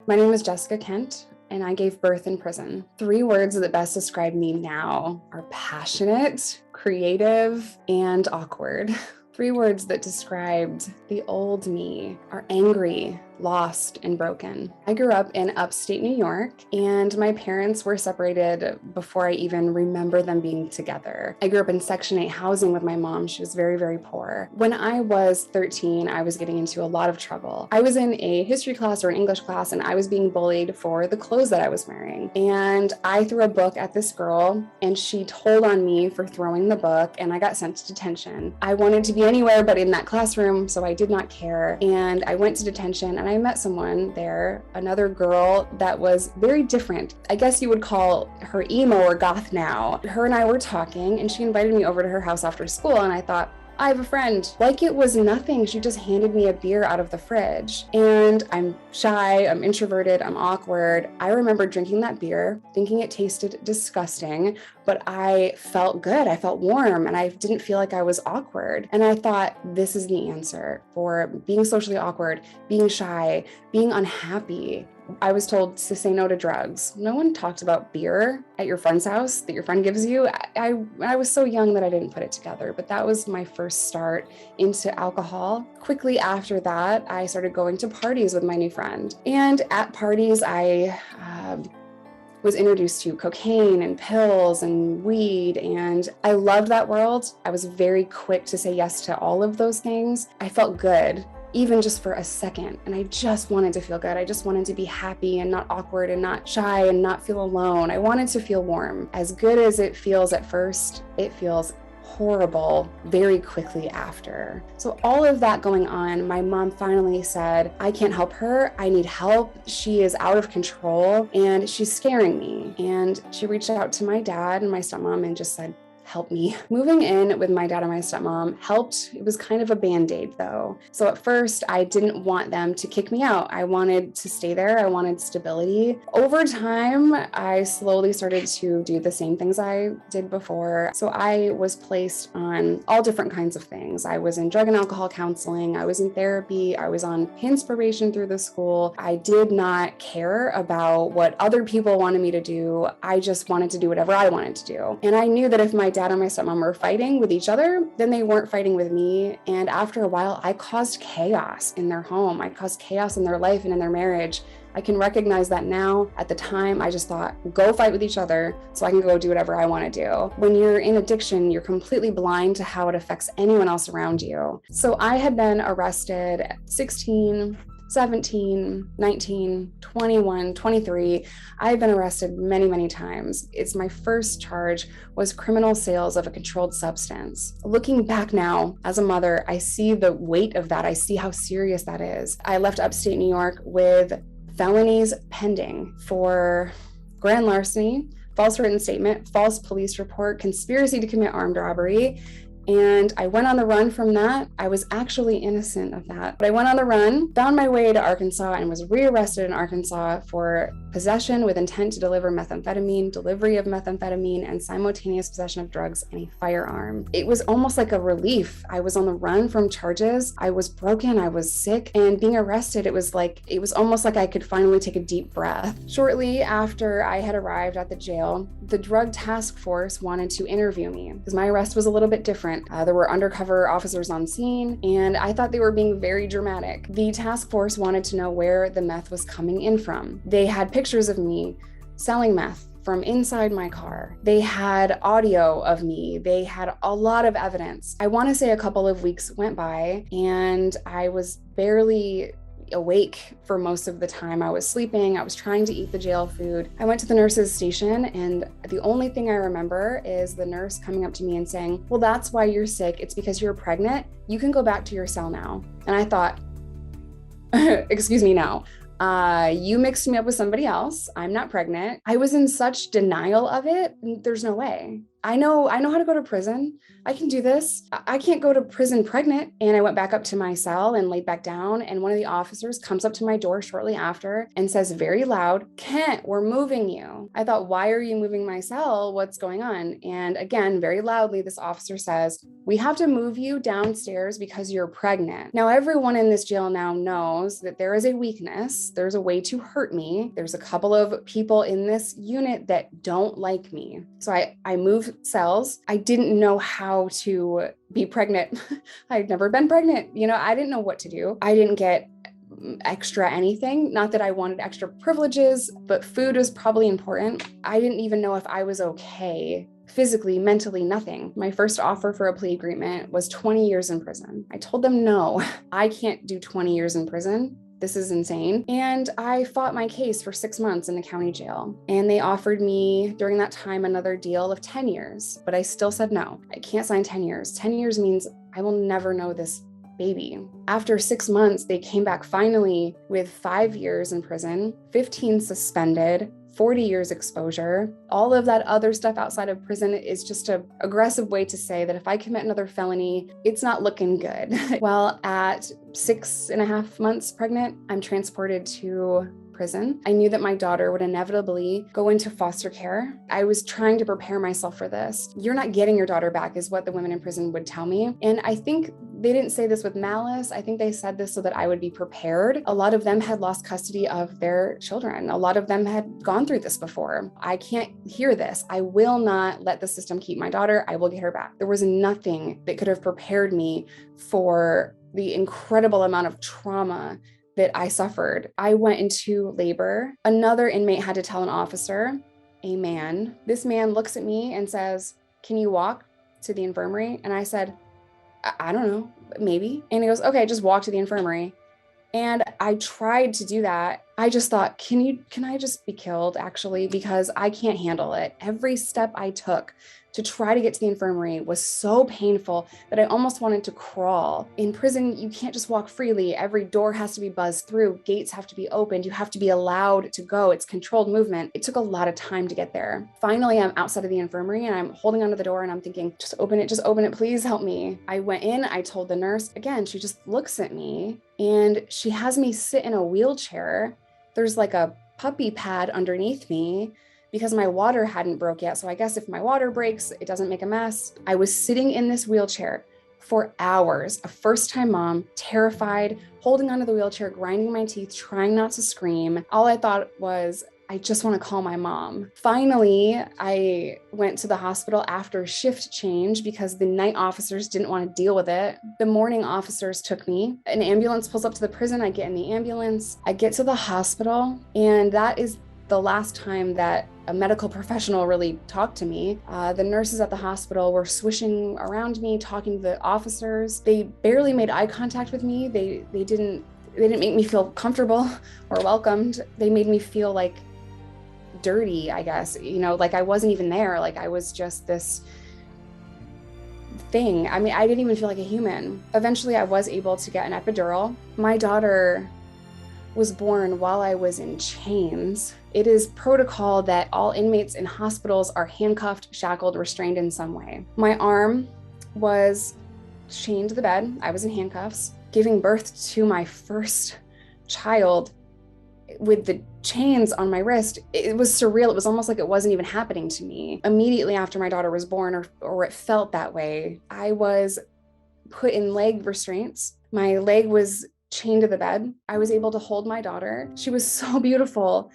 My name is Jessica Kent, and I gave birth in prison. 3 words that best describe me now are passionate, creative, and awkward. 3 words that described the old me are angry, lost, and broken. I grew up in upstate New York, and my parents were separated before I even remember them being together. I grew up in Section 8 housing with my mom. She was very, very poor. When I was 13, I was getting into a lot of trouble. I was in a history class or an English class, and I was being bullied for the clothes that I was wearing. And I threw a book at this girl, and she told on me for throwing the book, and I got sent to detention. I wanted to be anywhere but in that classroom, so I did not care. And I went to detention, and I met someone there, another girl that was very different. I guess you would call her emo or goth now. Her and I were talking, and she invited me over to her house after school, and I thought, I have a friend. Like it was nothing. She just handed me a beer out of the fridge. And I'm shy, I'm introverted, I'm awkward. I remember drinking that beer, thinking it tasted disgusting, but I felt good. I felt warm, and I didn't feel like I was awkward. And I thought, this is the answer for being socially awkward, being shy, being unhappy. I was told to say no to drugs. No one talked about beer at your friend's house that your friend gives you. I was so young that I didn't put it together, but that was my first start into alcohol. Quickly after that, I started going to parties with my new friend. And at parties, I was introduced to cocaine and pills and weed, and I loved that world. I was very quick to say yes to all of those things. I felt good, even just for a second, and I just wanted to feel good. I just wanted to be happy and not awkward and not shy and not feel alone. I wanted to feel warm. As good as it feels at first, it feels horrible very quickly after. So all of that going on, my mom finally said, I can't help her. I need help. She is out of control and she's scaring me. And she reached out to my dad and my stepmom and just said, help me. Moving in with my dad and my stepmom helped. It was kind of a band-aid though. So at first I didn't want them to kick me out. I wanted to stay there. I wanted stability. Over time, I slowly started to do the same things I did before. So I was placed on all different kinds of things. I was in drug and alcohol counseling. I was in therapy. I was on inspiration through the school. I did not care about what other people wanted me to do. I just wanted to do whatever I wanted to do. And I knew that if my dad and my stepmom were fighting with each other, then they weren't fighting with me. And after a while, I caused chaos in their home. I caused chaos in their life and in their marriage. I can recognize that now. At the time, I just thought, go fight with each other so I can go do whatever I want to do. When you're in addiction, you're completely blind to how it affects anyone else around you. So I had been arrested at 16, 17, 19, 21, 23. I've been arrested many, many times. It's my first charge was criminal sales of a controlled substance. Looking back now, as a mother, I see the weight of that. I see how serious that is. I left upstate New York with felonies pending for grand larceny, false written statement, false police report, conspiracy to commit armed robbery. And I went on the run from that. I was actually innocent of that. But I went on the run, found my way to Arkansas, and was rearrested in Arkansas for possession with intent to deliver methamphetamine, delivery of methamphetamine, and simultaneous possession of drugs and a firearm. It was almost like a relief. I was on the run from charges. I was broken. I was sick. And being arrested, it was almost like I could finally take a deep breath. Shortly after I had arrived at the jail, the drug task force wanted to interview me because my arrest was a little bit different. There were undercover officers on scene, and I thought they were being very dramatic. The task force wanted to know where the meth was coming in from. They had pictures of me selling meth from inside my car. They had audio of me. They had a lot of evidence. I want to say a couple of weeks went by, and I was barely awake for most of the time. I was sleeping. I was trying to eat the jail food. I went to the nurse's station, and the only thing I remember is the nurse coming up to me and saying, well, that's why you're sick. It's because you're pregnant. You can go back to your cell now. And I thought, excuse me now. You mixed me up with somebody else. I'm not pregnant. I was in such denial of it. There's no way. I know how to go to prison. I can do this. I can't go to prison pregnant. And I went back up to my cell and laid back down. And one of the officers comes up to my door shortly after and says very loud, Kent, we're moving you. I thought, why are you moving my cell? What's going on? And again, very loudly, this officer says, We have to move you downstairs because you're pregnant. Now, everyone in this jail now knows that there is a weakness. There's a way to hurt me. There's a couple of people in this unit that don't like me. So I moved cells. I didn't know how to be pregnant. I'd never been pregnant. I didn't know what to do. I didn't get extra anything. Not that I wanted extra privileges, but food was probably important. I didn't even know if I was okay physically, mentally, nothing. My first offer for a plea agreement was 20 years in prison. I told them, no, I can't do 20 years in prison. This is insane. And I fought my case for 6 months in the county jail. And they offered me during that time another deal of 10 years, but I still said no. I can't sign 10 years. 10 years means I will never know this baby. After 6 months, they came back finally with 5 years in prison, 15 suspended, 40 years exposure. All of that other stuff outside of prison is just an aggressive way to say that if I commit another felony, it's not looking good. Well, at 6.5 months pregnant, I'm transported to prison. I knew that my daughter would inevitably go into foster care. I was trying to prepare myself for this. You're not getting your daughter back is what the women in prison would tell me. And I think they didn't say this with malice. I think they said this so that I would be prepared. A lot of them had lost custody of their children. A lot of them had gone through this before. I can't hear this. I will not let the system keep my daughter. I will get her back. There was nothing that could have prepared me for the incredible amount of trauma that I suffered. I went into labor. Another inmate had to tell an officer, a man. This man looks at me and says, "Can you walk to the infirmary?" And I said, I don't know, maybe. And he goes, "Okay, just walk to the infirmary." And I tried to do that. I just thought, can I just be killed actually? Because I can't handle it. Every step I took to try to get to the infirmary was so painful that I almost wanted to crawl. In prison, you can't just walk freely. Every door has to be buzzed through. Gates have to be opened. You have to be allowed to go. It's controlled movement. It took a lot of time to get there. Finally, I'm outside of the infirmary and I'm holding onto the door and I'm thinking, just open it, please help me. I went in, I told the nurse, again, she just looks at me and she has me sit in a wheelchair. There's like a puppy pad underneath me because my water hadn't broke yet. So I guess if my water breaks, it doesn't make a mess. I was sitting in this wheelchair for hours, a first-time mom, terrified, holding onto the wheelchair, grinding my teeth, trying not to scream. All I thought was, I just want to call my mom. Finally, I went to the hospital after shift change because the night officers didn't want to deal with it. The morning officers took me. An ambulance pulls up to the prison. I get in the ambulance. I get to the hospital, and that is the last time that a medical professional really talked to me. The nurses at the hospital were swishing around me, talking to the officers. They barely made eye contact with me. They didn't make me feel comfortable or welcomed. They made me feel like dirty, I guess, like I wasn't even there. Like I was just this thing. I mean, I didn't even feel like a human. Eventually, I was able to get an epidural. My daughter was born while I was in chains. It is protocol that all inmates in hospitals are handcuffed, shackled, restrained in some way. My arm was chained to the bed. I was in handcuffs. Giving birth to my first child with the chains on my wrist, it was surreal. It was almost like it wasn't even happening to me. Immediately after my daughter was born, or it felt that way, I was put in leg restraints. My leg was chained to the bed. I was able to hold my daughter. She was so beautiful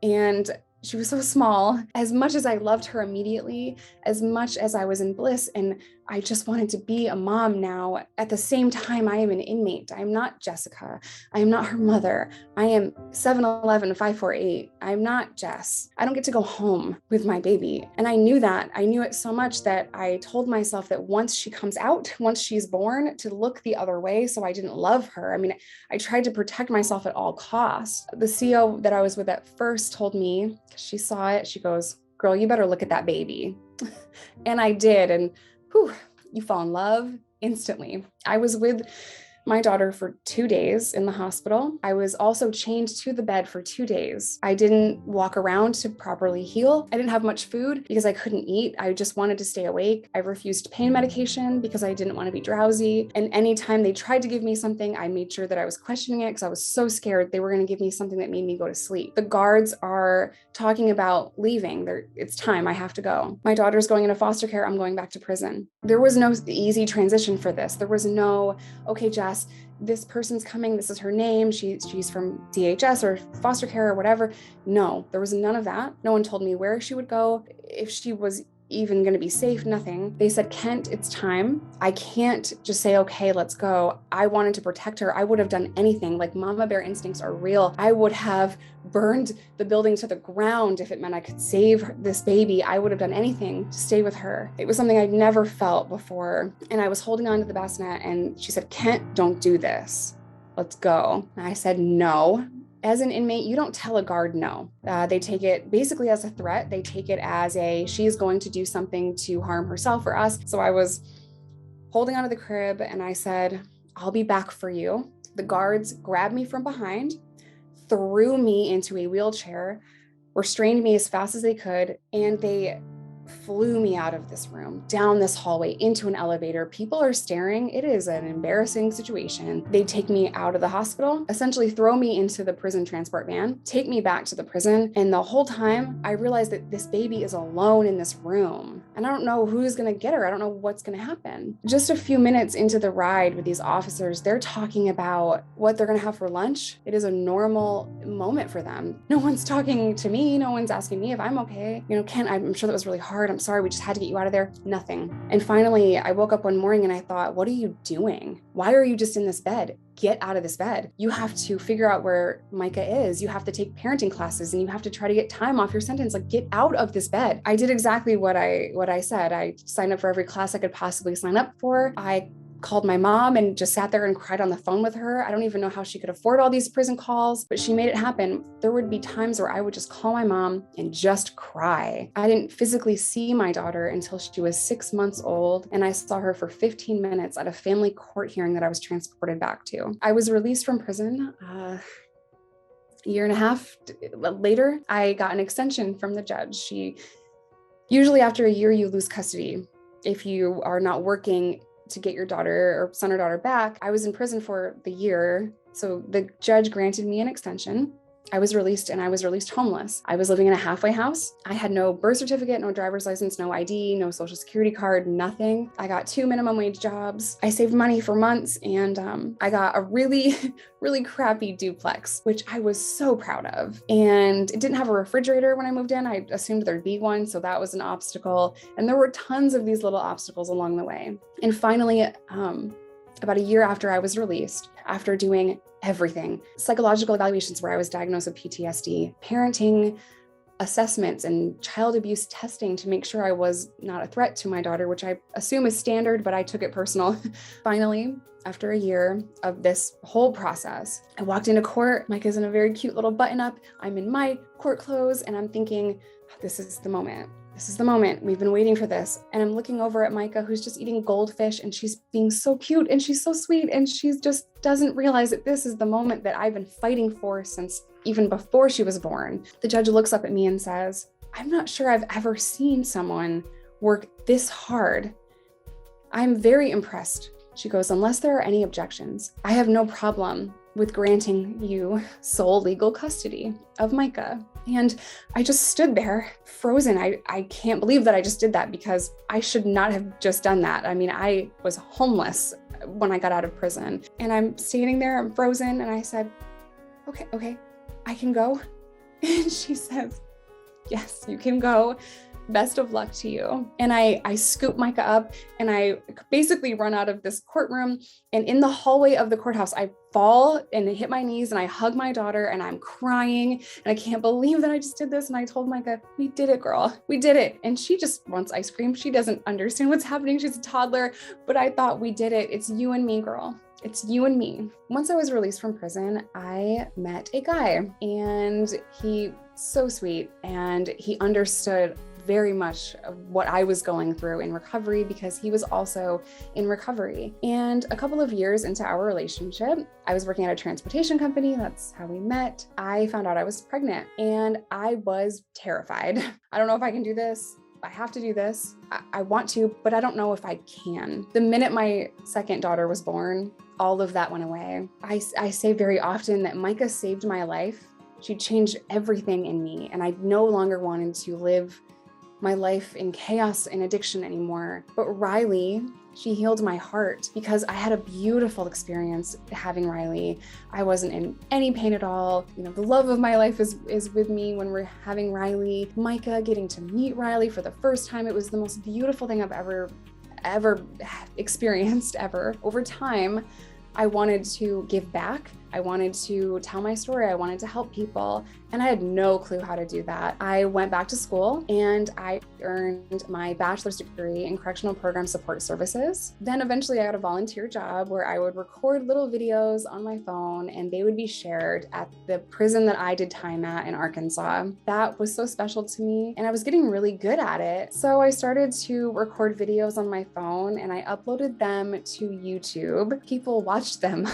and she was so small. As much as I loved her immediately, as much as I was in bliss and I just wanted to be a mom now, at the same time, I am an inmate. I am not Jessica. I am not her mother. I am 7'11", 5'4", I'm not Jess. I don't get to go home with my baby. And I knew that. I knew it so much that I told myself that once she comes out, once she's born, to look the other way so I didn't love her. I mean, I tried to protect myself at all costs. The CO that I was with at first told me, she saw it, she goes, "Girl, you better look at that baby." And I did. And whew, you fall in love instantly. I was with my daughter for 2 days in the hospital. I was also chained to the bed for 2 days. I didn't walk around to properly heal. I didn't have much food because I couldn't eat. I just wanted to stay awake. I refused pain medication because I didn't want to be drowsy. And anytime they tried to give me something, I made sure that I was questioning it because I was so scared they were going to give me something that made me go to sleep. The guards are talking about leaving. It's time. I have to go. My daughter's going into foster care. I'm going back to prison. There was no easy transition for this. There was no, okay, Jess, this person's coming. This is her name. She's from DHS or foster care or whatever. No, there was none of that. No one told me where she would go, if she was even going to be safe, nothing. They said, Kent, it's time. I can't just say, okay, let's go. I wanted to protect her. I would have done anything. Like, mama bear instincts are real. I would have burned the building to the ground if it meant I could save this baby. I would have done anything to stay with her. It was something I'd never felt before. And I was holding on to the bassinet and she said, Kent, don't do this. Let's go. And I said, no. As an inmate, you don't tell a guard no. They take it basically as a threat. They take it as she is going to do something to harm herself or us. So I was holding onto the crib and I said, I'll be back for you. The guards grabbed me from behind, threw me into a wheelchair, restrained me as fast as they could, and they flew me out of this room, down this hallway, into an elevator. People are staring. It is an embarrassing situation. They take me out of the hospital, essentially throw me into the prison transport van, take me back to the prison. And the whole time I realized that this baby is alone in this room. And I don't know who's going to get her. I don't know what's going to happen. Just a few minutes into the ride with these officers, they're talking about what they're going to have for lunch. It is a normal moment for them. No one's talking to me. No one's asking me if I'm okay. Ken, I'm sure that was really hard. I'm sorry, we just had to get you out of there. Nothing. And finally, I woke up one morning and I thought, what are you doing? Why are you just in this bed? Get out of this bed. You have to figure out where Micah is. You have to take parenting classes and you have to try to get time off your sentence. Like, get out of this bed. I did exactly what I said. I signed up for every class I could possibly sign up for. I called my mom and just sat there and cried on the phone with her. I don't even know how she could afford all these prison calls, but she made it happen. There would be times where I would just call my mom and just cry. I didn't physically see my daughter until she was 6 months old, and I saw her for 15 minutes at a family court hearing that I was transported back to. I was released from prison a year and a half later. I got an extension from the judge. Usually after a year, you lose custody if you are not working to get your daughter or son or daughter back. I was in prison for the year, so the judge granted me an extension. I was released and I was released homeless. I was living in a halfway house. I had no birth certificate, no driver's license, no ID, no social security card, nothing. I got 2 minimum wage jobs. I saved money for months and I got a really, really crappy duplex, which I was so proud of. And it didn't have a refrigerator when I moved in. I assumed there'd be one, so that was an obstacle. And there were tons of these little obstacles along the way. And finally, about a year after I was released, after doing everything, psychological evaluations where I was diagnosed with PTSD, parenting assessments and child abuse testing to make sure I was not a threat to my daughter, which I assume is standard, but I took it personal. Finally, after a year of this whole process, I walked into court. Micah's in a very cute little button up. I'm in my court clothes and I'm thinking, this is the moment. This is the moment. We've been waiting for this. And I'm looking over at Micah, who's just eating goldfish, and she's being so cute and she's so sweet. And she just doesn't realize that this is the moment that I've been fighting for since even before she was born. The judge looks up at me and says, I'm not sure I've ever seen someone work this hard. I'm very impressed. She goes, unless there are any objections, I have no problem with granting you sole legal custody of Micah. And I just stood there frozen. I can't believe that I just did that because I should not have just done that. I mean, I was homeless when I got out of prison and I'm standing there, I'm frozen. And I said, okay, I can go. And she says, yes, you can go. Best of luck to you. And I scoop Micah up and I basically run out of this courtroom. And in the hallway of the courthouse, I fall and hit my knees and I hug my daughter and I'm crying. And I can't believe that I just did this. And I told Micah, we did it, girl. We did it. And she just wants ice cream. She doesn't understand what's happening. She's a toddler. But I thought, we did it. It's you and me, girl. It's you and me. Once I was released from prison, I met a guy and he so sweet and he understood very much what I was going through in recovery because he was also in recovery. And a couple of years into our relationship, I was working at a transportation company. That's how we met. I found out I was pregnant and I was terrified. I don't know if I can do this. I have to do this. I want to, but I don't know if I can. The minute my second daughter was born, all of that went away. I say very often that Micah saved my life. She changed everything in me, and I no longer wanted to live my life in chaos and addiction anymore. But Riley, she healed my heart because I had a beautiful experience having Riley. I wasn't in any pain at all. The love of my life is with me when we're having Riley. Micah, getting to meet Riley for the first time, it was the most beautiful thing I've ever experienced ever. Over time, I wanted to give back. I wanted to tell my story. I wanted to help people, and I had no clue how to do that. I went back to school and I earned my bachelor's degree in correctional program support services. Then eventually I got a volunteer job where I would record little videos on my phone and they would be shared at the prison that I did time at in Arkansas. That was so special to me and I was getting really good at it. So I started to record videos on my phone and I uploaded them to YouTube. People watched them.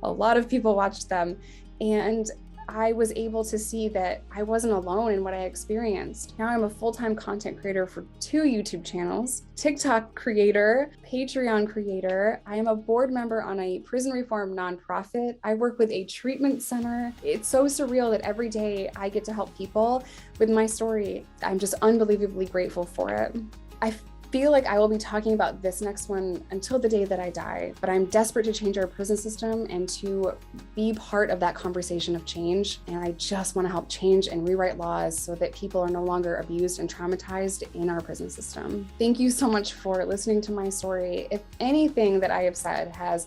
A lot of people watched them, and I was able to see that I wasn't alone in what I experienced. Now I'm a full-time content creator for 2 YouTube channels, TikTok creator, Patreon creator. I am a board member on a prison reform nonprofit. I work with a treatment center. It's so surreal that every day I get to help people with my story. I'm just unbelievably grateful for it. I feel like I will be talking about this next one until the day that I die, but I'm desperate to change our prison system and to be part of that conversation of change. And I just want to help change and rewrite laws so that people are no longer abused and traumatized in our prison system. Thank you so much for listening to my story. If anything that I have said has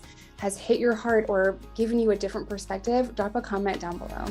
hit your heart or given you a different perspective, drop a comment down below.